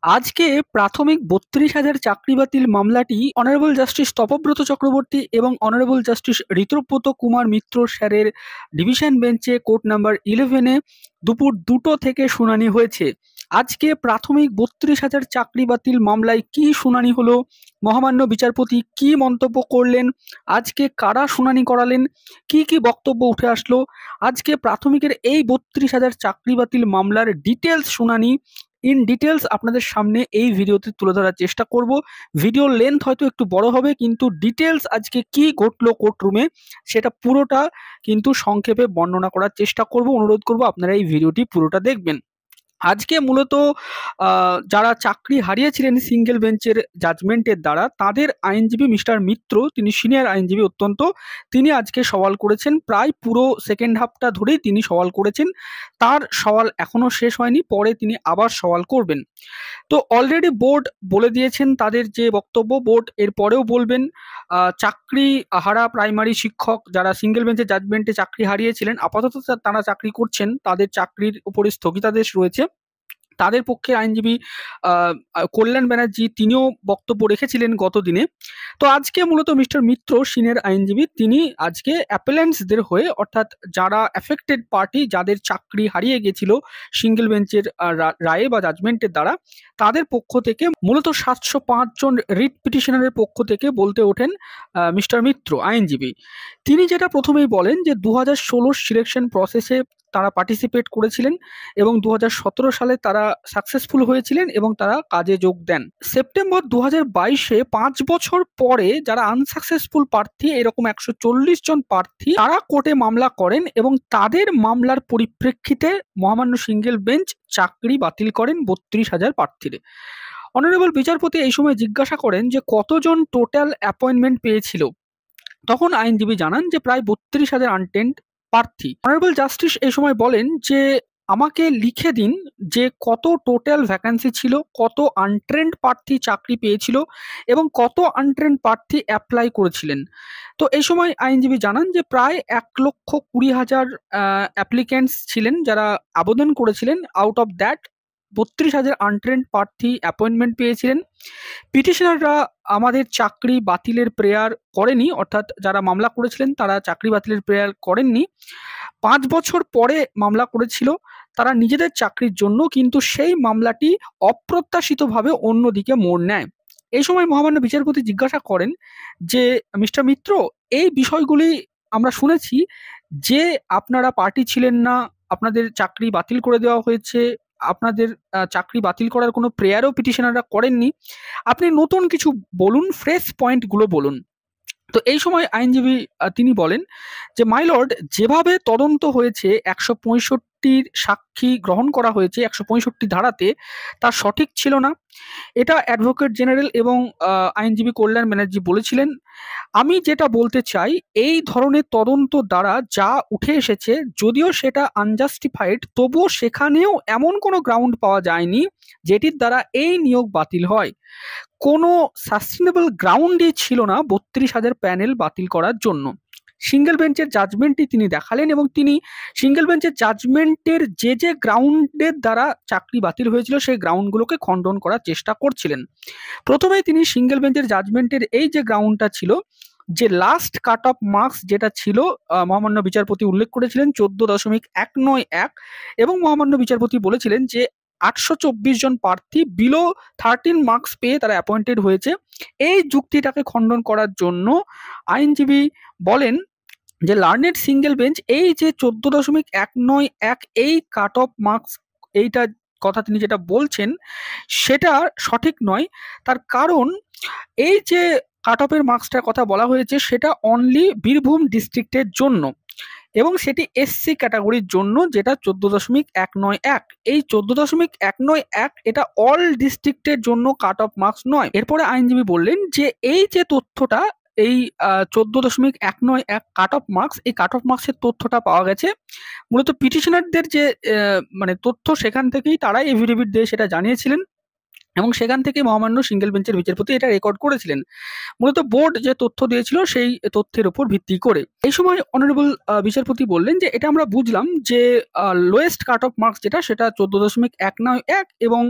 আজকে প্রাথমিক ৩২,০০০ চাকরি বাতিল মামলাটি অনারেবল জাস্টিস তপব্রত চক্রবর্তী এবং অনারেবল জাস্টিস ঋতব্রত কুমার মিত্র স্যারের ডিভিশন বেঞ্চে কোর্ট নাম্বার 11-এ দুপুর 2টো থেকে শুনানি হয়েছে। আজকে প্রাথমিক ৩২,০০০ চাকরি বাতিল মামলায় কি শুনানি হলো, মহামান্য বিচারপতি কি মন্তব্য করলেন, আজকে কারা শুনানি করালেন, কি কি বক্তব্য উঠে আসলো, আজকে প্রাথমিকের এই ৩২,০০০ চাকরি বাতিল মামলার ডিটেলস শুনানি ইন ডিটেলস আপনাদের সামনে এই ভিডিওতে তুলে ধরার চেষ্টা করব। ভিডিওর লেন্থ হয়তো একটু বড় হবে, কিন্তু ডিটেলস আজকে কি ঘটলো কোর্টরুমে সেটা পুরোটা কিন্তু সংক্ষেপে বর্ণনা করার চেষ্টা করব। অনুরোধ করব আপনারা এই ভিডিওটি পুরোটা দেখবেন। আজকে মূলত যারা চাকরি হারিয়েছিলেন সিঙ্গেল বেঞ্চের জাজমেন্টের দ্বারা, তাদের আইনজীবী মিস্টার মিত্র, তিনি সিনিয়র আইনজীবী অত্যন্ত, তিনি আজকে সওয়াল করেছেন। প্রায় পুরো সেকেন্ড হাফটা ধরেই তিনি সওয়াল করেছেন। তার সওয়াল এখনো শেষ হয়নি, পরে তিনি আবার সওয়াল করবেন। তো অলরেডি বোর্ড বলে দিয়েছেন তাদের যে বক্তব্য, বোর্ড এর পরেও বলবেন। চাকরি হারা প্রাইমারি শিক্ষক যারা সিঙ্গেল বেঞ্চের জাজমেন্টে চাকরি হারিয়েছিলেন, আপাতত তারা চাকরি করছেন, তাদের চাকরির উপরে স্থগিতাদেশ রয়েছে। তাদের পক্ষে আইনজীবী কল্যাণ ব্যানার্জি, তিনিও বক্তব্য রেখেছিলেন গত দিনে। তো আজকে মূলত মিস্টার মিত্র, সিনিয়র আইনজীবী, তিনি আজকে অ্যাপেলেন্টসদের হয়ে, অর্থাৎ যারা অ্যাফেক্টেড পার্টি, যাদের চাকরি হারিয়ে গেছিল সিঙ্গেল বেঞ্চের রায়ে বা জাজমেন্টের দ্বারা, তাদের পক্ষ থেকে মূলত 705 জন রিট পিটিশনারের পক্ষ থেকে বলতে ওঠেন মিস্টার মিত্র আইনজীবী। তিনি যেটা প্রথমেই বলেন যে 2016 সিলেকশন প্রসেসে তারা পার্টিসিপেট করেছিলেন এবং 2017 সালে তারা সাকসেসফুল হয়েছিলেন এবং তারা কাজে যোগ দেন। সেপ্টেম্বর 2022-এ 5 বছর পরে যারা আনসাকসেসফুল প্রার্থী, এরকম 140 জন প্রার্থী, তারা কোর্টে মামলা করেন এবং তাদের মামলার পরিপ্রেক্ষিতে মহামান্য সিঙ্গেল বেঞ্চ চাকরি বাতিল করেন 32,000 প্রার্থীর। অনারেবল বিচারপতি এই সময় জিজ্ঞাসা করেন যে কতজন টোটাল অ্যাপয়েন্টমেন্ট পেয়েছিল। তখন আইনজীবী জানান যে প্রায় 32,000 আনটেন্ড প্রার্থী। অনারেবল জাস্টিস এই সময় বলেন যে আমাকে লিখে দিন যে কত টোটাল ভ্যাকান্সি ছিল, কত আনট্রেন্ড প্রার্থী চাকরি পেয়েছিল এবং কত আনট্রেন্ড প্রার্থী অ্যাপ্লাই করেছিলেন। তো এই সময় আইনজীবী জানান যে প্রায় 1,20,000 অ্যাপ্লিক্যান্টস ছিলেন যারা আবেদন করেছিলেন। আউট অফ দ্যাট 32,000 আনট্রেন্ড প্রার্থী অ্যাপয়েন্টমেন্ট পেয়েছিলেন। পিটিশনাররা আমাদের চাকরি বাতিলের প্রেয়ার করেনি, অর্থাৎ যারা মামলা করেছিলেন তারা চাকরি বাতিলের প্রেয়ার করেননি। 5 বছর পরে মামলা করেছিল তারা নিজেদের চাকরির জন্য, কিন্তু সেই মামলাটি অপ্রত্যাশিতভাবে অন্যদিকে মোড় নেয়। এই সময় মহামান্য বিচারপতি জিজ্ঞাসা করেন যে মিস্টার মিত্র, এই বিষয়গুলি আমরা শুনেছি যে আপনারা পার্টি ছিলেন না, আপনাদের চাকরি বাতিল করে দেওয়া হয়েছে, আপনাদের চাকরি বাতিল করার কোনো প্রেয়ারও পিটিশনাররা করেননি। আপনি নতুন কিছু বলুন, ফ্রেশ পয়েন্টগুলো বলুন। তো এই সময় আইনজীবী তিনি বলেন যে মাই লর্ড, যেভাবে তদন্ত হয়েছে 165 সাক্ষী গ্রহণ করা হয়েছে 165 ধারাতে, তা সঠিক ছিল না। এটা অ্যাডভোকেট জেনারেল এবং আইনজীবী কল্যাণ ব্যানার্জি বলেছিলেন। আমি যেটা বলতে চাই, এই ধরনের তদন্ত দ্বারা যা উঠে এসেছে, যদিও সেটা আনজাস্টিফাইড, তবুও সেখানেও এমন কোনো গ্রাউন্ড পাওয়া যায়নি যেটির দ্বারা এই নিয়োগ বাতিল হয়। কোনো সাস্টেনেবল গ্রাউন্ডই ছিল না 32,000 প্যানেল বাতিল করার জন্য। সিঙ্গেল বেঞ্চের জাজমেন্টটি তিনি দেখালেন এবং তিনি সিঙ্গেল বেঞ্চের জাজমেন্টের যে গ্রাউন্ডের দ্বারা চাকরি বাতিল হয়েছিল সেই গ্রাউন্ডগুলোকে খণ্ডন করার চেষ্টা করছিলেন। প্রথমেই তিনি সিঙ্গেল বেঞ্চের জাজমেন্টের এই যে গ্রাউন্ডটা ছিল, যে লাস্ট কাট অফ মার্কস যেটা ছিল, মহামান্য বিচারপতি উল্লেখ করেছিলেন 14.191, এবং মহামান্য বিচারপতি বলেছিলেন যে 824 জন প্রার্থী বিলো 13 মার্কস পেয়ে তারা অ্যাপয়েন্টেড হয়েছে। এই যুক্তিটাকে খণ্ডন করার জন্য আইনজীবী বলেন যে লার্নেড সিঙ্গেল বেঞ্চ, এই যে 14.191 এই কাট অফ মার্কস, এইটা কথা তিনি যেটা বলছেন সেটা সঠিক নয়। তার কারণ এই যে কাট অফের মার্কসটার কথা বলা হয়েছে সেটা অনলি বীরভূম ডিস্ট্রিক্টের জন্য এবং সেটি এসসি ক্যাটাগরির জন্য, যেটা 14.191। এই 14.191 এটা অল ডিস্ট্রিক্টের জন্য কাট অফ মার্কস নয়। এরপরে আইনজীবী বললেন যে এই যে তথ্যটা, এই 14.191 কাট অফ মার্কস, এই কাট অফ মার্কসের তথ্যটা পাওয়া গেছে মূলত পিটিশনারদের যে মানে তথ্য, সেখান থেকেই তারাই এফিডেভিট দিয়ে সেটা জানিয়েছিলেন। এবং সেখান থেকে মহামান্য সিঙ্গেল বেঞ্চের বিচারপতি এটা রেকর্ড করেছিলেন, মূলত বোর্ড যে তথ্য দিয়েছিল সেই তথ্যের উপর ভিত্তি করে। এই সময় অনারেবল বিচারপতি বললেন যে এটা আমরা বুঝলাম যে লোয়েস্ট কাট অফ মার্কস যেটা সেটা 14.191 এবং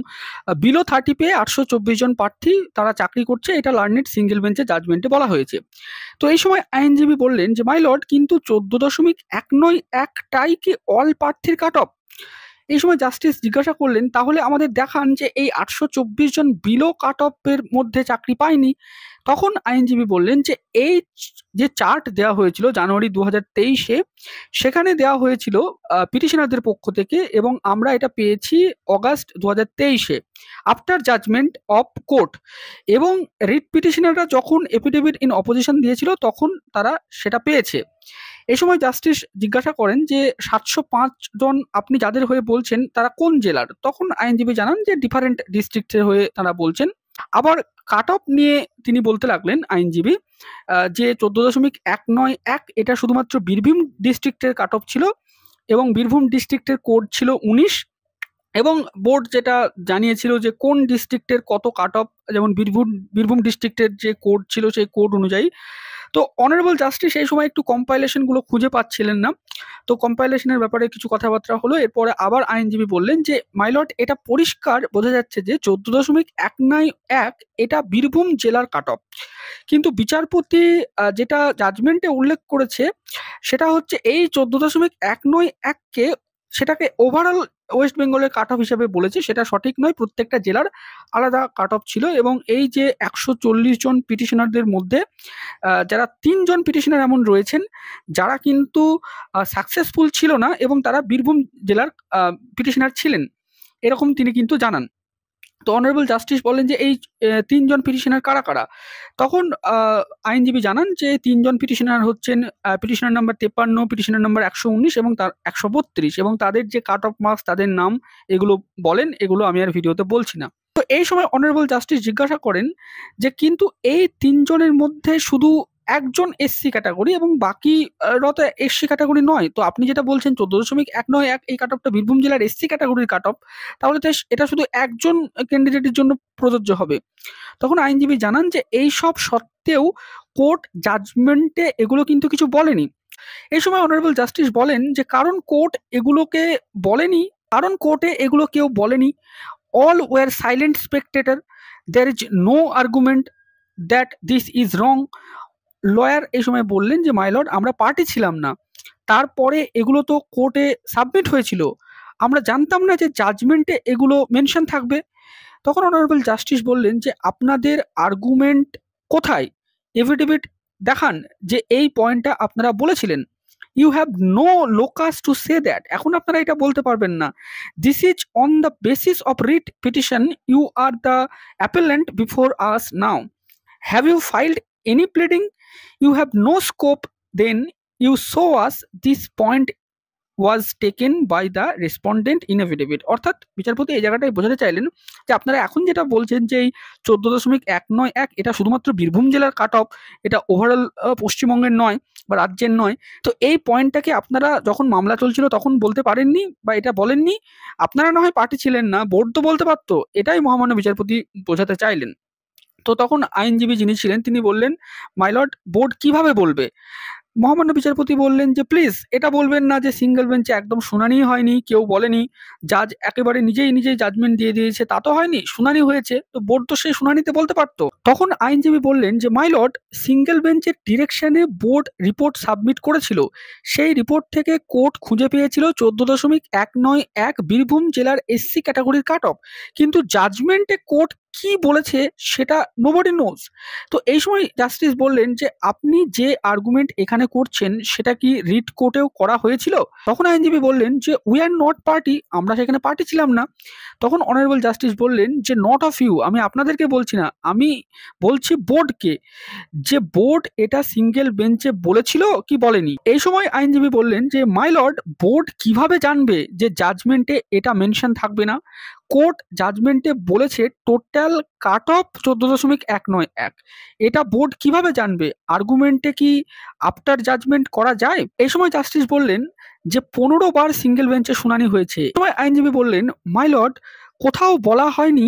বিলো 30 পেয়ে 824 জন প্রার্থী তারা চাকরি করছে, এটা লার্নেড সিঙ্গেল বেঞ্চের জাজমেন্টে বলা হয়েছে। তো এই সময় আইনজীবী বললেন যে মাই লর্ড, কিন্তু 14.191টাই কি অল প্রার্থীর কাট অফ? এই সময় জাস্টিস জিজ্ঞাসা করলেন, তাহলে আমাদের দেখান যে এই 824 জন বিলো কাট অফের মধ্যে চাকরি পায়নি। তখন আইনজীবী বললেন যে এই যে চার্ট দেওয়া হয়েছিল জানুয়ারি 2023-এ, সেখানে দেওয়া হয়েছিল পিটিশনারদের পক্ষ থেকে, এবং আমরা এটা পেয়েছি অগাস্ট 2023-এ আফটার জাজমেন্ট অফ কোর্ট, এবং রিট পিটিশনাররা যখন এফিডেভিট ইন অপোজিশন দিয়েছিল তখন তারা সেটা পেয়েছে। এই সময় জাস্টিস জিজ্ঞাসা করেন যে 705 জন আপনি যাদের হয়ে বলছেন তারা কোন জেলার? তখন আইনজীবী জানান যে ডিফারেন্ট ডিস্ট্রিক্টের হয়ে তারা বলছেন। আবার কাট অফ নিয়ে তিনি বলতে লাগলেন আইনজীবী যে 14.191 এটা শুধুমাত্র বীরভূম ডিস্ট্রিক্টের কাট অফ ছিল, এবং বীরভূম ডিস্ট্রিক্টের কোড ছিল 19, এবং বোর্ড যেটা জানিয়েছিল যে কোন ডিস্ট্রিক্টের কত কাট অফ, যেমন বীরভূম ডিস্ট্রিক্টের যে কোড ছিল সেই কোড অনুযায়ী। তো অনারেবল জাস্টিস এই সময় একটু কম্পাইলেশনগুলো খুঁজে পাচ্ছিলেন না, তো কম্পাইলেশনের ব্যাপারে কিছু কথাবার্তা হলো। এরপরে আবার আইনজীবী বললেন যে মাইলট, এটা পরিষ্কার বোঝা যাচ্ছে যে 14.191 এটা বীরভূম জেলার কাট অফ, কিন্তু বিচারপতি যেটা জাজমেন্টে উল্লেখ করেছে সেটা হচ্ছে এই 14.191কে সেটাকে ওভারঅল ওয়েস্ট বেঙ্গলের কাট অফ হিসেবে বলেছে, সেটা সঠিক নয়, প্রত্যেকটা জেলার আলাদা কাট অফ ছিল। এবং এই যে 140 জন পিটিশনারদের মধ্যে যারা 3 জন পিটিশনার এমন রয়েছেন যারা কিন্তু সাকসেসফুল ছিল না, এবং তারা বীরভূম জেলার পিটিশনার ছিলেন, এরকম তিনি কিন্তু জানান। তো অনারেবল জাস্টিস বলেন যে এই 3 জন পিটিশনার কারা কারা? তখন আইনজীবী জানান যে 3 জন পিটিশনার হচ্ছেন পিটিশনার নাম্বার 53, পিটিশনার নাম্বার 119 এবং তার 132, এবং তাদের যে কাট অফ মার্কস, তাদের নাম এগুলো বলেন, এগুলো আমি আর ভিডিওতে বলছি না। তো এই সময় অনারেবল জাস্টিস জিজ্ঞাসা করেন যে কিন্তু এই 3 জনের মধ্যে শুধু একজন এসসি ক্যাটাগরি এবং বাকি রা তো এসসি ক্যাটাগরি নয়, তো আপনি যেটা বলছেন 14.191 এই কাট অফটা বীরভূম জেলার এসসি ক্যাটাগরির কাট অফ, তাহলে তো এটা শুধু একজন ক্যান্ডিডেটের জন্য প্রযোজ্য হবে। তখন আইনজীবী জানান যে এই সব সত্ত্বেও কোর্ট জাজমেন্টে এগুলো কিন্তু কিছু বলেনি। এই সময় অনারেবল জাস্টিস বলেন যে কারণ কোর্টে এগুলো কেউ বলেনি, all were silent spectator, there is no argument that this is wrong. Lawyer এই সময় বললেন যে মাই লর্ড, আমরা পার্টি ছিলাম না, তারপরে এগুলো তো কোর্টে সাবমিট হয়েছিল, আমরা জানতাম না যে জাজমেন্টে এগুলো মেনশন থাকবে। তখন অনারেবল জাস্টিস বললেন যে আপনাদের আর্গুমেন্ট কোথায়? এফিডেভিট দেখান যে এই পয়েন্টটা আপনারা বলেছিলেন। You have no locus to say that, এখন আপনারা এটা বলতে পারবেন না। This is on the basis of writ petition, you are the appellant before us now. Have you filed any pleading? You have no scope, then you show us this point was taken by the respondent in affidavit. অর্থাৎ বিচারপতি এই জায়গাটায় বোঝাতে চাইলেন যে আপনারা এখন যেটা বলছেন যে এই 14.191 এটা শুধুমাত্র বীরভূম জেলার কাট অফ, এটা ওভারঅল পশ্চিমবঙ্গের নয় বা রাজ্যের নয়, তো এই পয়েন্টটাকে আপনারা যখন মামলা চলছিল তখন বলতে পারেননি বা এটা বলেননি। আপনারা না হয় পার্টি ছিলেন না, বোর্ড তো বলতে পারতো, এটাই মহামান্য বিচারপতি বোঝাতে চাইলেন। তো তখন আইনজীবী যিনি ছিলেন তিনি বললেন, মাই লর্ড, বোর্ড কিভাবে বলবে? মহামান্য বিচারপতি বললেন যে প্লিজ এটা বলবেন না যে সিঙ্গেল বেঞ্চে একদম শুনানি হয়নি, কেউ বলেনি, জাজ একেবারে নিজেই জাজমেন্ট দিয়ে দিয়েছে, তা তো হয়নি, শুনানি হয়েছে, তো বোর্ড তো সেই শুনানিতে বলতে পারতো। তখন আইনজীবী বললেন যে মাই লর্ড, সিঙ্গেল বেঞ্চের ডিরেকশনে বোর্ড রিপোর্ট সাবমিট করেছিল, সেই রিপোর্ট থেকে কোর্ট খুঁজে পেয়েছিল 14.191 বীরভূম জেলার এসসি ক্যাটাগরির কাট অফ, কিন্তু জাজমেন্টে কোর্ট কি বলেছে সেটা নোবডি নোজ। তো এই সময় জাস্টিস বললেন যে আপনি যে আর্গুমেন্ট এখানে করছেন সেটা কি রিট কোর্টেও করা হয়েছিল? তখন আইনজীবী বললেন যে উই আর নট পার্টি, আমরা সেখানে পার্টি ছিলাম না। তখন অনারেবল জাস্টিস বললেন যে নট অফ ইউ, আমি আপনাদেরকে বলছি না, আমি বলছি বোর্ডকে, যে বোর্ড এটা সিঙ্গেল বেঞ্চে বলেছিল কি বলেনি। এই সময় আইনজীবী বললেন যে মাই লর্ড, বোর্ড কিভাবে জানবে যে জাজমেন্টে এটা মেনশন থাকবে না? কোর্ট জাজমেন্টে বলেছে টোটাল কাট অফ 14.191, এটা বোর্ড কিভাবে জানবে? আর্গুমেন্টে কি আফটার জাজমেন্ট করা যায়? এই সময় জাস্টিস বললেন যে 15 বার সিঙ্গেল বেঞ্চে শুনানি হয়েছে। এই সময় আইনজীবী বললেন, মাই লর্ড, কোথাও বলা হয়নি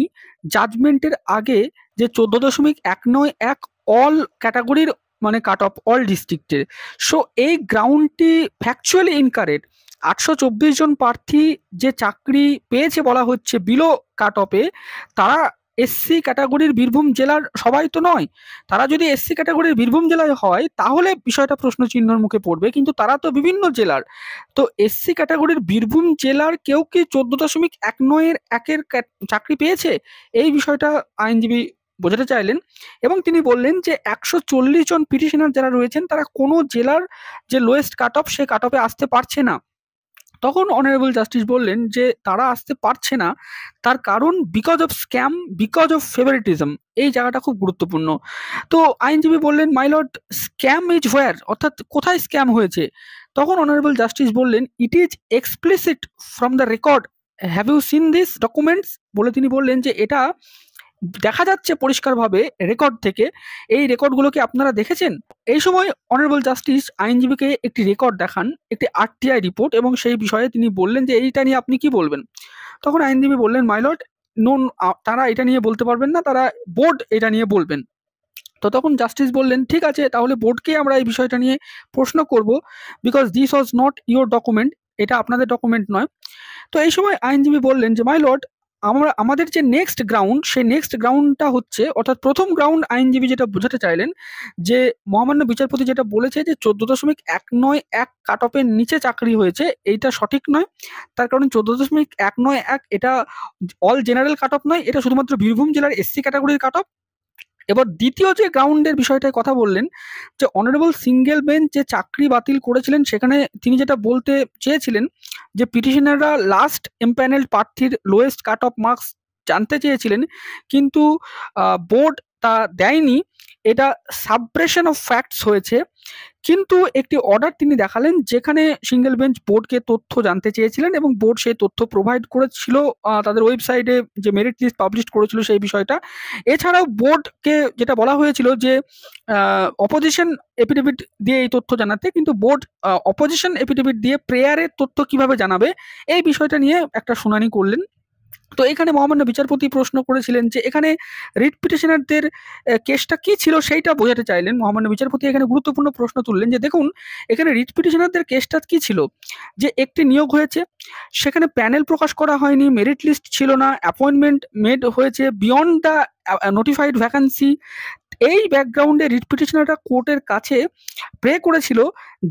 জাজমেন্টের আগে যে 14.191 অল ক্যাটাগরির মানে কাট অফ অল ডিস্ট্রিক্টের। সো এই গ্রাউন্ডটি ফ্যাকচুয়ালি ইনকারেক্ট। 824 জন প্রার্থী যে চাকরি পেয়েছে বলা হচ্ছে বিলো কাট অফে, তারা এসসি ক্যাটাগরির বীরভূম জেলার সবাই তো নয়। তারা যদি এসসি ক্যাটাগরির বীরভূম জেলায় হয় তাহলে বিষয়টা প্রশ্ন চিহ্নের মুখে পড়বে, কিন্তু তারা তো বিভিন্ন জেলার। তো এসসি ক্যাটাগরির বীরভূম জেলার কেউ কি 14.19 চাকরি পেয়েছে, এই বিষয়টা আইনজীবী বোঝাতে চাইলেন। এবং তিনি বললেন যে 140 জন পিটিশনার যারা রয়েছেন তারা কোনো জেলার যে লোয়েস্ট কাট অফ সে কাট অফে আসতে পারছে না। তখন অনারেবল জাস্টিস বললেন যে তারা আসতে পারছে না, তার কারণ because of scam, because of favouritism. এই জায়গাটা খুব গুরুত্বপূর্ণ। তো আইনজীবী বললেন, my lord, scam is where, অর্থাৎ কোথায় স্ক্যাম হয়েছে? তখন অনারেবল জাস্টিস বললেন, it is explicit from the record, have you seen this documents? বলে তিনি বললেন যে এটা দেখা যাচ্ছে পরিষ্কারভাবে রেকর্ড থেকে, এই রেকর্ডগুলোকে আপনারা দেখেছেন? এই সময় অনারেবল জাস্টিস আইনজীবীকে একটি রেকর্ড দেখান, একটি আরটিআই রিপোর্ট, এবং সেই বিষয়ে তিনি বললেন যে এইটা নিয়ে আপনি কি বলবেন? তখন আইনজীবী বললেন, মাই লর্ড, নোন, তারা এটা নিয়ে বলতে পারবেন না, তারা বোর্ড এটা নিয়ে বলবেন। তো তখন জাস্টিস বললেন, ঠিক আছে, তাহলে বোর্ডকে আমরা এই বিষয়টা নিয়ে প্রশ্ন করব, because this was not your document, এটা আপনাদের ডকুমেন্ট নয়। তো এই সময় আইনজীবী বললেন যে মাই লর্ড, আমাদের যে নেক্সট গ্রাউন্ড, সেই নেক্সট গ্রাউন্ডটা হচ্ছে, অর্থাৎ প্রথম গ্রাউন্ড আইনজীবী যেটা বোঝাতে চাইলেন যে মহামান্য বিচারপতি যেটা বলেছে যে 14.191 কাট অফের নিচে চাকরি হয়েছে, এইটা সঠিক নয়। তার কারণ 14.191 এটা অল জেনারেল কাট অফ নয়, এটা শুধুমাত্র বীরভূম জেলার এসসি ক্যাটাগরির কাট অফ। এবার দ্বিতীয় যে গ্রাউন্ডের বিষয়টায় কথা বললেন, যে অনারেবল সিঙ্গেল বেঞ্চ যে চাকরি বাতিল করেছিলেন, সেখানে তিনি যেটা বলতে চেয়েছিলেন যে পিটিশনাররা লাস্ট এমপ্যানেল প্রার্থীর লোয়েস্ট কাট অফ মার্কস জানতে চেয়েছিলেন, কিন্তু বোর্ড তা দেয়নি, এটা সাবপ্রেশন অফ ফ্যাক্টস হয়েছে। কিন্তু একটি অর্ডার তিনি দেখালেন যেখানে সিঙ্গেল বেঞ্চ বোর্ডকে তথ্য জানতে চেয়েছিলেন এবং বোর্ড সেই তথ্য প্রোভাইড করেছিল তাদের ওয়েবসাইটে, যে মেরিট লিস্ট পাবলিশ করেছিল সেই বিষয়টা। এছাড়াও বোর্ডকে যেটা বলা হয়েছিল যে অপোজিশন এফিডেভিট দিয়ে এই তথ্য জানাতে, কিন্তু বোর্ড অপোজিশন এফিডেভিট দিয়ে প্রেয়ারের তথ্য কিভাবে জানাবে, এই বিষয়টা নিয়ে একটা শুনানি করলেন। তো এখানে মহামান্য বিচারপতি প্রশ্ন করেছিলেন যে এখানে রিট পিটিশনারদের কেসটা কি ছিল সেইটা বোঝাতে চাইলেন। মহামান্য বিচারপতি এখানে গুরুত্বপূর্ণ প্রশ্ন তুললেন যে দেখুন, এখানে রিট পিটিশনারদের কেসটা কি ছিল, যে একটি নিয়োগ হয়েছে, সেখানে প্যানেল প্রকাশ করা হয়নি, মেরিট লিস্ট ছিল না, অ্যাপয়েন্টমেন্ট মেড হয়েছে বিয়ন্ড দ্য নোটিফাইড ভ্যাকান্সি। এই ব্যাকগ্রাউন্ডে রিট পিটিশনাররা কোর্টের কাছে প্রে করেছিল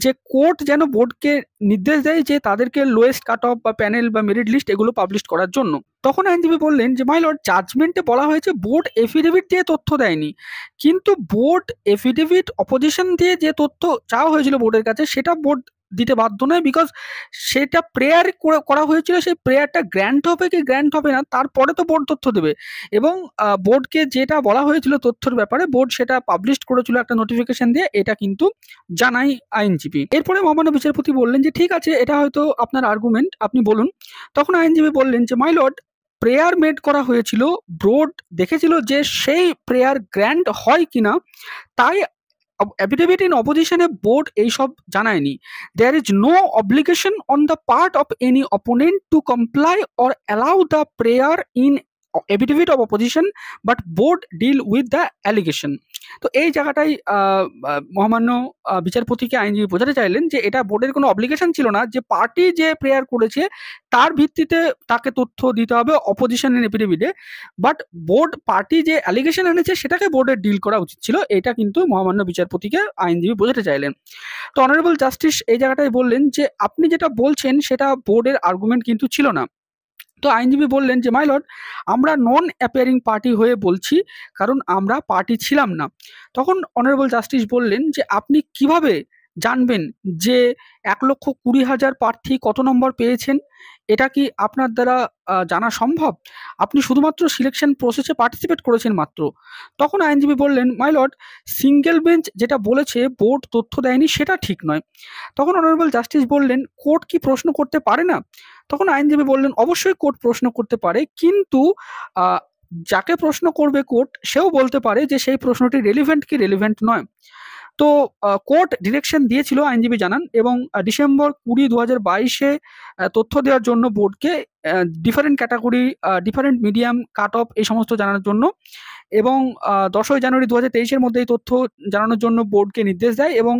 যে কোর্ট যেন বোর্ডকে নির্দেশ দেয় যে তাদেরকে লোয়েস্ট কাট অফ বা প্যানেল বা মেরিট লিস্ট এগুলো পাবলিশ করার জন্য। তখন আইনজীবী বললেন যে মাই লর্ড, জাজমেন্টে বলা হয়েছে বোর্ড এফিডেভিট দিয়ে তথ্য দেয়নি, কিন্তু বোর্ড এফিডেভিট অপোজিশন দিয়ে যে তথ্য চাওয়া হয়েছিল বোর্ডের কাছে সেটা বোর্ড দিতে বাধ্য নয়, বিকজ সেটা প্রেয়ার করা হয়েছিল, সেই প্রেয়ারটা গ্র্যান্ট হবে কি গ্র্যান্ট হবে না তারপরে তো বোর্ড তথ্য দেবে। এবং বোর্ডকে যেটা বলা হয়েছিল তথ্যের ব্যাপারে, বোর্ড সেটা পাবলিশ করেছিল একটা নোটিফিকেশন দিয়ে, এটা কিন্তু জানাই আইনজীবী। এরপরে মহামান্য বিচারপতি বললেন যে ঠিক আছে, এটা হয়তো আপনার আর্গুমেন্ট, আপনি বলুন। তখন আইনজীবী বললেন যে মাই লর্ড, প্রেয়ার মেড করা হয়েছিল, বোর্ড দেখেছিল যে সেই প্রেয়ার গ্র্যান্ট হয় কিনা, তাই affidavit in opposition A board এইসব জানায়নি। There is no obligation on the part of any opponent to comply or allow the prayer in affidavit of opposition, but board deal with the allegation. তো এই জায়গাটাই মহামান্য বিচারপতিকে আইনজীবী বোঝাতে চাইলেন যে এটা বোর্ডের কোনো অব্লিগেশন ছিল না, যে পার্টি যে প্রেয়ার করেছে তার ভিত্তিতে তাকে তথ্য দিতে হবে অপোজিশনের এফিডেভিটে, বাট বোর্ড পার্টি যে অ্যালিগেশন এনেছে সেটাকে বোর্ডের ডিল করা উচিত ছিল, এটা কিন্তু মহামান্য বিচারপতিকে আইনজীবী বোঝাতে চাইলেন। তো অনারেবল জাস্টিস এই জায়গাটায় বললেন যে আপনি যেটা বলছেন সেটা বোর্ডের আর্গুমেন্ট কিন্তু ছিল না। তো আইনজীবী বললেন যে মাই লর্ড, আমরা নন অ্যাপিয়ারিং পার্টি হয়ে বলছি, কারণ আমরা পার্টি ছিলাম না। তখন অনারেবল জাস্টিস বললেন যে আপনি কিভাবে জানবেন যে 1,20,000 প্রার্থী কত নম্বর পেয়েছেন, এটা কি আপনার দ্বারা জানা সম্ভব? আপনি শুধুমাত্র সিলেকশন প্রসেসে পার্টিসিপেট করেছেন মাত্র। তখন আইনজীবী বললেন, মাই লর্ড, সিঙ্গেল বেঞ্চ যেটা বলেছে বোর্ড তথ্য দেয়নি সেটা ঠিক নয়। তখন অনারেবল জাস্টিস বললেন, কোর্ট কি প্রশ্ন করতে পারে না? তখন আইনজীবী বললেন, অবশ্যই কোর্ট প্রশ্ন করতে পারে, কিন্তু যাকে প্রশ্ন করবে কোর্ট সেও বলতে পারে যে সেই প্রশ্নটি রেলিভেন্ট কি রেলিভেন্ট নয়। তো কোর্ট ডিরেকশন দিয়েছিল আইনজীবী জানান, এবং ডিসেম্বর 20, 2022-এ তথ্য দেওয়ার জন্য বোর্ডকে different category, different medium, cut off এই সমস্ত জানানোর জন্য, এবং 10ই জানুয়ারি 2023-এর মধ্যে এই তথ্য জানানোর জন্য বোর্ডকে নির্দেশ দেয়। এবং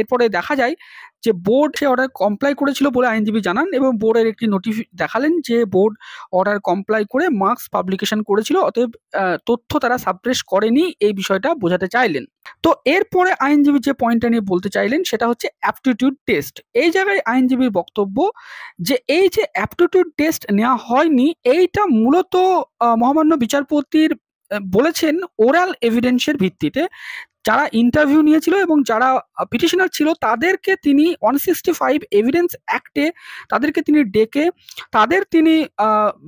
এরপরে দেখা যায় যে বোর্ড সে অর্ডার কমপ্লাই করেছিল বলে আইনজীবী জানান, এবং বোর্ডের একটি নোটিশ দেখালেন যে বোর্ড অর্ডার কমপ্লাই করে মার্কস পাবলিকেশন করেছিল, অতএব তথ্য তারা সাপ্রেস করেনি, এই বিষয়টা বোঝাতে চাইলেন। তো এরপরে আইনজীবী যে পয়েন্টটা নিয়ে বলতে চাইলেন সেটা হচ্ছে অ্যাপটিটিউড টেস্ট। এই জায়গায় আইনজীবীর বক্তব্য যে এই যে অ্যাপটিটিউড টেস্ট নেওয়া হয়নি, এইটা মূলত মহামান্য বিচারপতির বলেছেন ওরাল এভিডেন্সের ভিত্তিতে। যারা ইন্টারভিউ নিয়েছিল এবং যারা পিটিশনার ছিল তাদেরকে তিনি 165 এভিডেন্স অ্যাক্টে তাদেরকে তিনি ডেকে তিনি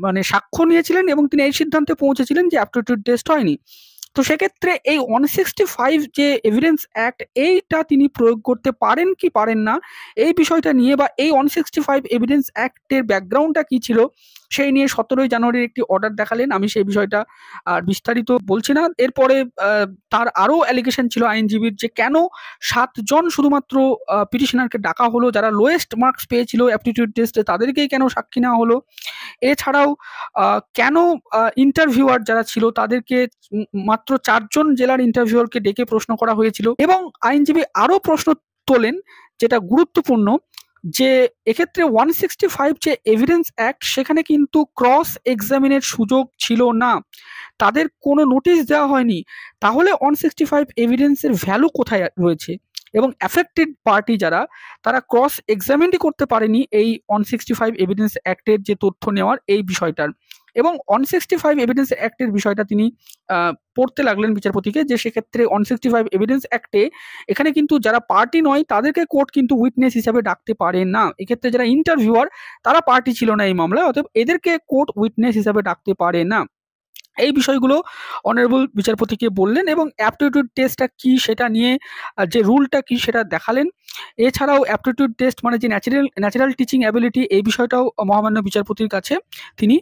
মানে সাক্ষ্য নিয়েছিলেন, এবং তিনি এই সিদ্ধান্তে পৌঁছেছিলেন যে অ্যাপটিটিউড টেস্ট হয়নি। তো সেক্ষেত্রে এই 165 যে এভিডেন্স অ্যাক্ট, এইটা তিনি প্রয়োগ করতে পারেন কি পারেন না, এই বিষয়টা নিয়ে বা এই 165 এভিডেন্স অ্যাক্টের ব্যাকগ্রাউন্ডটা কি ছিল সেই নিয়ে 17ই জানুয়ারির একটি অর্ডার দেখালেন। আমি সেই বিষয়টা আর বিস্তারিত বলছি না। এরপরে তার আরও অ্যালিগেশন ছিল আইনজীবীর যে কেন 7 জন শুধুমাত্র পিটিশনারকে ডাকা হলো, যারা লোয়েস্ট মার্কস পেয়েছিল অ্যাপটিটিউড টেস্টে তাদেরকেই কেন সাক্ষী নেওয়া হলো, এছাড়াও কেন ইন্টারভিউয়ার যারা ছিল তাদেরকে মাত্র 4 জন জেলার ইন্টারভিউয়ারকে ডেকে প্রশ্ন করা হয়েছিল। এবং আইনজীবী আরও প্রশ্ন তোলেন যেটা গুরুত্বপূর্ণ, যে এক্ষেত্রে 165 যে এভিডেন্স অ্যাক্ট সেখানে কিন্তু ক্রস এক্সামিনের সুযোগ ছিল না, তাদের কোনো নোটিশ দেওয়া হয়নি। তাহলে 165 এভিডেন্সের ভ্যালু কোথায় রয়েছে? এবং অ্যাফেক্টেড পার্টি যারা, তারা ক্রস এক্সামিনই করতে পারেনি এই 165 এভিডেন্স অ্যাক্টের যে তথ্য নেওয়ার এই বিষয়টার। এবং 165 এভিডেন্স অ্যাক্টের বিষয়টা তিনি পড়তে লাগলেন বিচারপতিকে, যে সেক্ষেত্রে 165 এভিডেন্স অ্যাক্টে এখানে কিন্তু যারা পার্টি নয় তাদেরকে কোর্ট কিন্তু উইটনেস হিসাবে ডাকতে পারে না। এক্ষেত্রে যারা ইন্টারভিউয়ার তারা পার্টি ছিল না এই মামলায়, অতএব এদেরকে কোর্ট উইটনেস হিসাবে ডাকতে পারে না। এই বিষয়গুলো অনারেবল বিচারপতিকে বললেন, এবং অ্যাপটিটিউড টেস্টটা কি সেটা নিয়ে যে রুলটা কি সেটা দেখালেন। এছাড়াও অ্যাপটিটিউড টেস্ট মানে যে ন্যাচারাল টিচিং অ্যাবিলিটি, এই বিষয়টাও মহামান্য বিচারপতির কাছে তিনি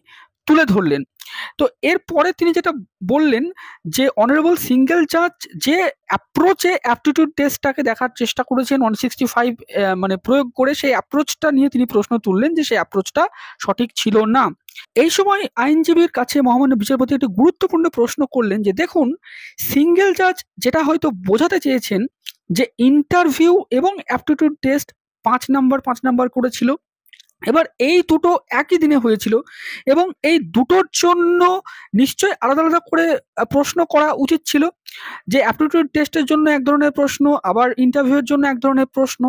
তুলে ধরলেন। তো এরপরে তিনি যেটা বললেন যে অনারেবল সিঙ্গেল জাজ যে অ্যাপ্রোচে অ্যাপটিটিউড টেস্টটাকে দেখার চেষ্টা করেছেন 165 মানে প্রয়োগ করে, সেই অ্যাপ্রোচটা নিয়ে তিনি প্রশ্ন তুললেন যে সেই অ্যাপ্রোচটা সঠিক ছিল না। এই সময় আইনজীবীর কাছে মহামান্য বিচারপতি একটি গুরুত্বপূর্ণ প্রশ্ন করলেন যে দেখুন, সিঙ্গেল জাজ যেটা হয়তো বোঝাতে চেয়েছেন যে ইন্টারভিউ এবং অ্যাপটিটিউড টেস্ট 5 নাম্বার করেছিল। এবার এই দুটো একই দিনে হয়েছিল, এবং এই দুটোর জন্য নিশ্চয়ই আলাদা আলাদা করে প্রশ্ন করা উচিত ছিল। যে অ্যাপটিটিউড টেস্টের জন্য এক ধরনের প্রশ্ন, আবার ইন্টারভিউয়ের জন্য এক ধরনের প্রশ্ন,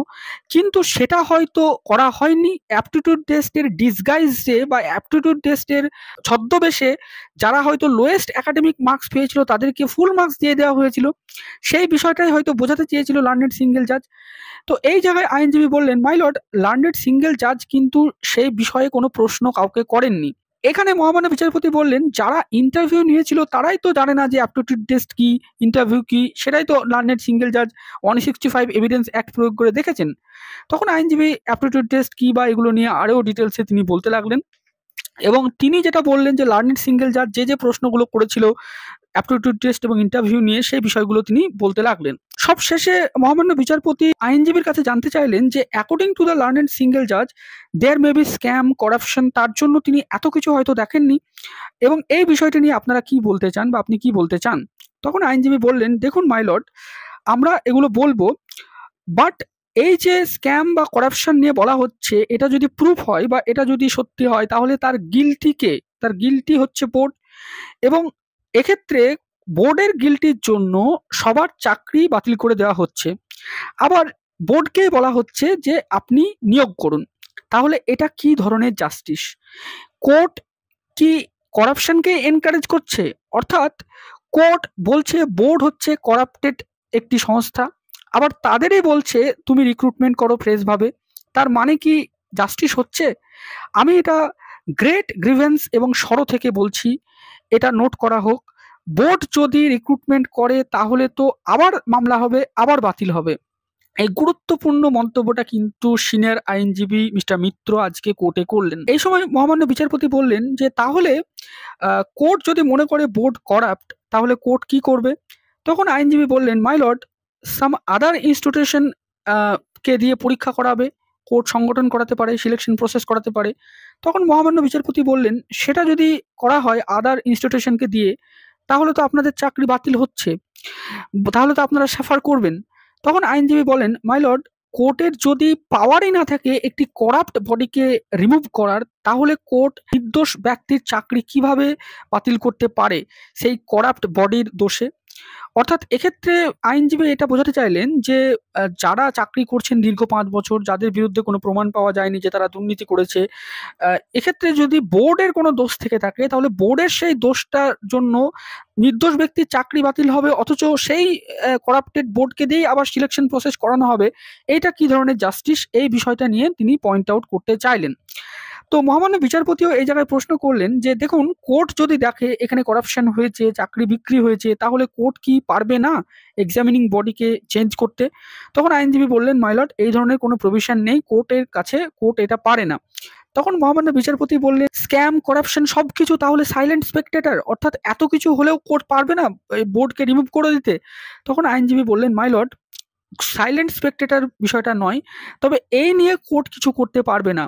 কিন্তু সেটা হয়তো করা হয়নি। অ্যাপটিটিউড টেস্টের ডিসগাইজে বা অ্যাপটিটিউড টেস্টের ছদ্মবেশে যারা হয়তো লোয়েস্ট একাডেমিক মার্কস পেয়েছিল তাদেরকে ফুল মার্কস দিয়ে দেওয়া হয়েছিল, সেই বিষয়টাই হয়তো বোঝাতে চেয়েছিল লার্নেড সিঙ্গেল জাজ। তো এই জায়গায় আইনজীবী বললেন, মাই লর্ড, লার্নেড সিঙ্গেল জাজ কিন্তু সেই বিষয়ে কোনো প্রশ্ন কাউকে করেননি। এখানে মহামান্য বিচারপতি বললেন, যারা ইন্টারভিউ নিয়েছিল তারাই তো জানে না যে অ্যাপটিটিউড টেস্ট কি, ইন্টারভিউ কি, সেটাই তো লার্নেড সিঙ্গেল জাজ 165 এভিডেন্স অ্যাক্ট প্রয়োগ করে দেখেছেন। তখন আইনজীবী অ্যাপটিটিউড টেস্ট কি বা এগুলো নিয়ে আরও ডিটেলসে তিনি বলতে লাগলেন, এবং তিনি যেটা বললেন যে লার্নেড সিঙ্গেল জাজ যে প্রশ্নগুলো করেছিল অ্যাপটিটিউড টেস্ট এবং ইন্টারভিউ নিয়ে, সেই বিষয়গুলো তিনি বলতে লাগলেন। সবশেষে মহামান্য বিচারপতি আইনজীবীর কাছে জানতে চাইলেন যে according to the learned single জাজ দেয়ার মে বি স্ক্যাম, করাপশন, তার জন্য তিনি এত কিছু হয়তো দেখেননি, এবং এই বিষয়টি নিয়ে আপনারা কি বলতে চান বা আপনি কি বলতে চান? তখন আইনজীবী বললেন, দেখুন মাই লর্ড, আমরা এগুলো বলবো, বাট এই যে স্ক্যাম বা করাপশন নিয়ে বলা হচ্ছে, এটা যদি প্রুফ হয় বা এটা যদি সত্যি হয়, তাহলে তার গিল্টি হচ্ছে বোর্ড, এবং এক্ষেত্রে বোর্ডের গিল্টির জন্য সবার চাকরি বাতিল করে দেওয়া হচ্ছে। আবার বোর্ডকে বলা হচ্ছে যে আপনি নিয়োগ করুন। তাহলে এটা কি ধরনের জাস্টিস? কোর্ট কি করাপশনকে এনকারেজ করছে? অর্থাৎ কোর্ট বলছে বোর্ড হচ্ছে করাপ্টেড একটি সংস্থা, আবার তাদেরই বলছে তুমি রিক্রুটমেন্ট করো ফ্রেশভাবে। তার মানে কি জাস্টিস হচ্ছে? আমি এটা গ্রেট গ্রিভেন্স এবং সরো থেকে বলছি, এটা নোট করা হোক। বোর্ড যদি রিক্রুটমেন্ট করে তাহলে তো আবার মামলা হবে, আবার বাতিল হবে। এই গুরুত্বপূর্ণ মন্তব্যটা কিন্তু সিনিয়র আইনজীবী মিস্টার মিত্র আজকে কোর্টে করলেন। এই সময় মহামান্য বিচারপতি বললেন যে তাহলে কোর্ট যদি মনে করে বোর্ড করাপ্ট, তাহলে কোর্ট কি করবে? তখন আইনজীবী বললেন, my Lord, some other institution কে দিয়ে পরীক্ষা করাবে, কোর্ট সংগঠন করাতে পারে, সিলেকশন প্রসেস করাতে পারে। তখন মহামান্য বিচারপতি বললেন, সেটা যদি করা হয় আদার ইনস্টিটিউশনকে দিয়ে, তাহলে তো আপনাদের চাকরি বাতিল হচ্ছে, তাহলে তো আপনারা সাফার করবেন। তখন আইনজীবী বলেন, মাই লর্ড, কোর্টের যদি পাওয়ারই না থাকে একটি করাপ্ট বডিকে রিমুভ করার, তাহলে কোর্ট নির্দোষ ব্যক্তির চাকরি কিভাবে বাতিল করতে পারে সেই করাপ্ট বডির দোষে? অর্থাৎ এক্ষেত্রে আইনজীবী এটা বোঝাতে চাইলেন যে যারা চাকরি করছেন দীর্ঘ ৫ বছর, যাদের বিরুদ্ধে কোনো প্রমাণ পাওয়া যায়নি যে তারা দুর্নীতি করেছে, এক্ষেত্রে যদি বোর্ডের কোনো দোষ থেকে থাকে, তাহলে বোর্ডের সেই দোষটার জন্য নির্দোষ ব্যক্তির চাকরি বাতিল হবে, অথচ সেই করাপ্টেড বোর্ডকে দিয়েই আবার সিলেকশন প্রসেস করানো হবে। এইটা কি ধরনের জাস্টিস? এই বিষয়টা নিয়ে তিনি পয়েন্ট আউট করতে চাইলেন। তো মহামান্য বিচারপতিও এই জায়গায় প্রশ্ন করলেন যে, দেখুন, কোর্ট যদি দেখে এখানে করাপশন হয়েছে, চাকরি বিক্রি হয়েছে, তাহলে কোর্ট কি পারবে না এক্সামিনিং বডিকে চেঞ্জ করতে? তখন আইনজীবী বললেন, মাই লর্ড, এই ধরনের কোনো প্রভিশন নেই কোর্টের কাছে, কোর্ট এটা পারে না। তখন মহামান্য বিচারপতি বললেন, স্ক্যাম, করাপশন সবকিছু তাহলে সাইলেন্ট স্পেকটেটর, অর্থাৎ এত কিছু হলেও কোর্ট পারবে না এই বোর্ডকে রিমুভ করে দিতে? তখন আইনজীবী বললেন, মাই লর্ড, সাইলেন্ট স্পেকটেটর বিষয়টা নয়, তবে এই নিয়ে কোর্ট কিছু করতে পারবে না।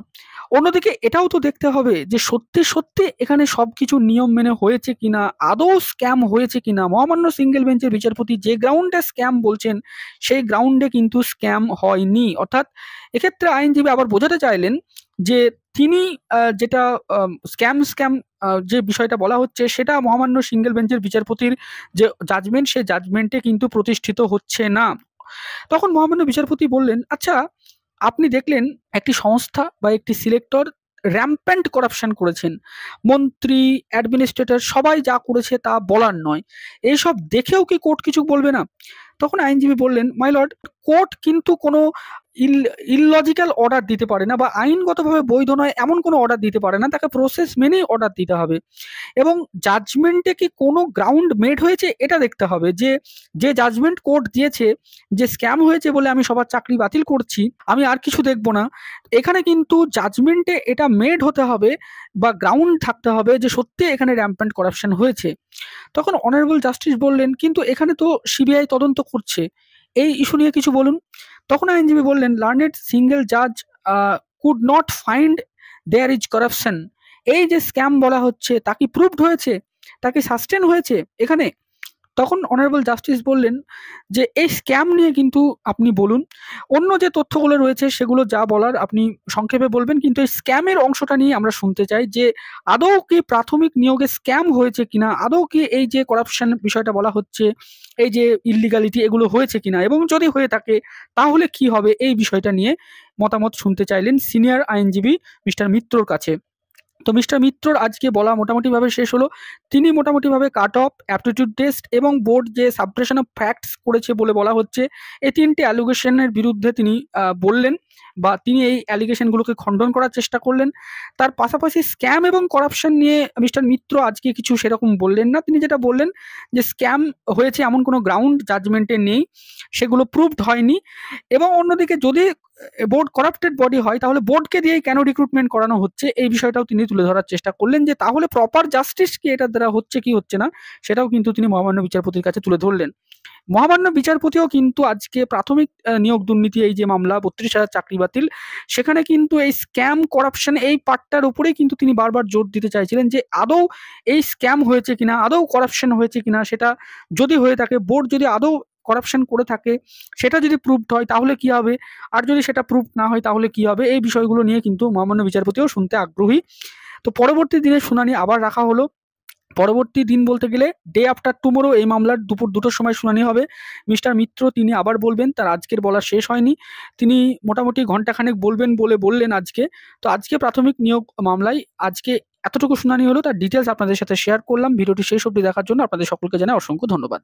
অন্যদিকে এটাও তো দেখতে হবে যে সত্যি সত্যি এখানে সবকিছু নিয়ম মেনে হয়েছে কিনা, আদৌ স্ক্যাম হয়েছে কিনা। মহামান্য সিঙ্গেল বেঞ্চের বিচারপতি যে গ্রাউন্ডে স্ক্যাম বলছেন, সেই গ্রাউন্ডে কিন্তু স্ক্যাম হয়নি। অর্থাৎ এক্ষেত্রে আইনজীবী আবার বোঝাতে চাইলেন যে তিনি যেটা স্ক্যাম স্ক্যাম যে বিষয়টা বলা হচ্ছে, সেটা মহামান্য সিঙ্গেল বেঞ্চের বিচারপতির যে জাজমেন্ট, সেই জাজমেন্টে কিন্তু প্রতিষ্ঠিত হচ্ছে না। তখন মহামান্য বিচারপতি বললেন, আচ্ছা, আপনি দেখলেন একটি সংস্থা বা একটি সিলেক্টর র্যাম্প্যান্ট করাপশন করেছেন, মন্ত্রী, অ্যাডমিনিস্ট্রেটর সবাই যা করেছে তা বলার নয়, এইসব দেখেও কি কোর্ট কিছু বলবে না? তখন আইনজীবী বললেন, মাই লর্ড, কোর্ট কিন্তু কোনো ইললজিক্যাল অর্ডার দিতে পারে না, বা আইনগতভাবে বৈধ নয় এমন কোনো অর্ডার দিতে পারে না, তাকে প্রসেস মেনেই অর্ডার দিতে হবে। এবং জাজমেন্টে কি কোনো গ্রাউন্ড মেড হয়েছে এটা দেখতে হবে, যে যে জাজমেন্ট কোর্ট দিয়েছে যে স্ক্যাম হয়েছে বলে আমি সবার চাকরি বাতিল করছি, আমি আর কিছু দেখব না, এখানে কিন্তু জাজমেন্টে এটা মেড হতে হবে বা গ্রাউন্ড থাকতে হবে যে সত্যি এখানে র্যাম্প্যান্ট করাপশন হয়েছে। তখন অনারেবল জাস্টিস বললেন, কিন্তু এখানে তো সিবিআই তদন্ত করছে, এই ইস্যু নিয়ে কিছু বলুন। তখন আইনজীবী বললেন, লার্নেড সিঙ্গেল জাজ could not find there is corruption. এই যে স্ক্যাম বলা হচ্ছে, তা কি প্রুভড হয়েছে, তা কি সাস্টেন হয়েছে এখানে? তখন অনারেবল জাস্টিস বললেন যে, এই স্ক্যাম নিয়ে কিন্তু আপনি বলুন, অন্য যে তথ্যগুলো রয়েছে সেগুলো যা বলার আপনি সংক্ষেপে বলবেন, কিন্তু এই স্ক্যামের অংশটা নিয়ে আমরা শুনতে চাই, যে আদৌ কি প্রাথমিক নিয়োগে স্ক্যাম হয়েছে কিনা, আদৌ কি এই যে করাপশন বিষয়টা বলা হচ্ছে, এই যে ইললিগালিটি, এগুলো হয়েছে কিনা, এবং যদি হয়ে থাকে তাহলে কি হবে, এই বিষয়টা নিয়ে মতামত শুনতে চাইলেন সিনিয়র আইনজীবী মিস্টার মিত্রর কাছে। তো মিস্টার মিত্রর আজকে বলা মোটামুটিভাবে শেষ হলো। তিনি মোটামুটিভাবে কাট অফ, অ্যাপটিটিউড টেস্ট এবং বোর্ড যে সাবট্রেশন অফ ফ্যাক্টস করেছে বলে বলা হচ্ছে, এই ৩টে অ্যালিগেশনের বিরুদ্ধে তিনি বললেন, বা তিনি এই অ্যালিগেশনগুলোকে খণ্ডন করার চেষ্টা করলেন। তার পাশাপাশি স্ক্যাম এবং করাপশন নিয়ে মিস্টার মিত্র আজকে কিছু সেরকম বললেন না। তিনি যেটা বললেন যে স্ক্যাম হয়েছে এমন কোনো গ্রাউন্ড জাজমেন্টে নেই, সেগুলো প্রুভড হয়নি। এবং অন্যদিকে যদি বোর্ড করাপ্টেড বডি হয়, তাহলে বোর্ডকে দিয়েই কেন রিক্রুটমেন্ট করানো হচ্ছে, এই বিষয়টাও তিনি তুলে ধরার চেষ্টা করলেন, যে তাহলে প্রপার জাস্টিস কি এটার দ্বারা হচ্ছে কি হচ্ছে না, সেটাও কিন্তু তিনি মহামান্য বিচারপতির কাছে তুলে ধরলেন। মহামান্য বিচারপতিও কিন্তু আজকে প্রাথমিক নিয়োগ দুর্নীতি, এই যে মামলা ৩২,০০০ চাকরি বাতিল, সেখানে কিন্তু এই স্ক্যাম করাপশন এই পার্টটার উপরেই কিন্তু তিনি বারবার জোর দিতে চাইছিলেন, যে আদৌ এই স্ক্যাম হয়েছে কিনা, আদৌ করাপশন হয়েছে কিনা, সেটা যদি হয়ে থাকে, বোর্ড যদি আদৌ করাপশন করে থাকে, সেটা যদি প্রুভড হয় তাহলে কি হবে, আর যদি সেটা প্রুভ না হয় তাহলে কি হবে, এই বিষয়গুলো নিয়ে কিন্তু মহামান্য বিচারপতিও শুনতে আগ্রহী। তো পরবর্তী দিনে শুনানি আবার রাখা হলো। পরবর্তী দিন বলতে গেলে ডে আফটার টুমোরো এই মামলার দুপুর ২টোর সময় শুনানি হবে। মিস্টার মিত্র তিনি আবার বলবেন, তার আজকের বলা শেষ হয়নি। তিনি মোটামুটি ঘন্টাখানেক বলবেন বলে বললেন আজকে। তো আজকে প্রাথমিক নিয়োগ মামলায় আজকে এতটুকু শুনানি হলো, তার ডিটেলস আপনাদের সাথে শেয়ার করলাম। ভিডিওটি শেষ অবধি দেখার জন্য আপনাদের সকলকে জানাই অসংখ্য ধন্যবাদ।